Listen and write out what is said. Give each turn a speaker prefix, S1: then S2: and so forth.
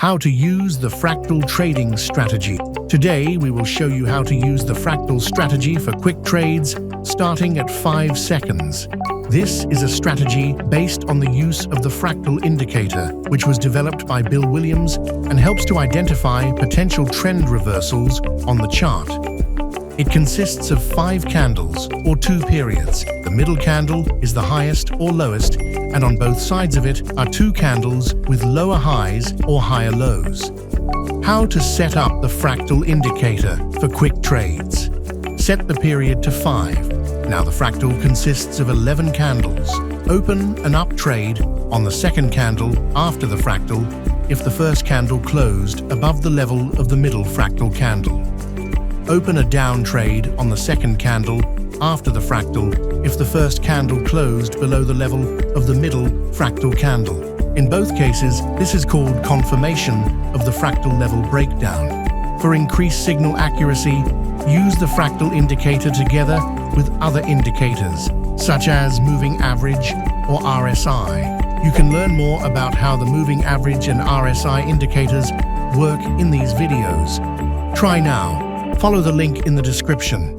S1: How to use the fractal trading strategy. Today, we will show you how to use the fractal strategy for quick trades, starting at 5 seconds. This is a strategy based on the use of the fractal indicator, which was developed by Bill Williams and helps to identify potential trend reversals on the chart. It consists of 5 candles, or 2 periods. The middle candle is the highest or lowest, and on both sides of it are 2 candles with lower highs or higher lows. How to set up the fractal indicator for quick trades. Set the period to 5. Now the fractal consists of 11 candles. Open an up trade on the second candle after the fractal if the first candle closed above the level of the middle fractal candle. Open a down trade on the second candle after the fractal if the first candle closed below the level of the middle fractal candle. In both cases, this is called confirmation of the fractal level breakdown. For increased signal accuracy, use the fractal indicator together with other indicators, such as moving average or RSI. You can learn more about how the moving average and RSI indicators work in these videos. Try now. Follow the link in the description.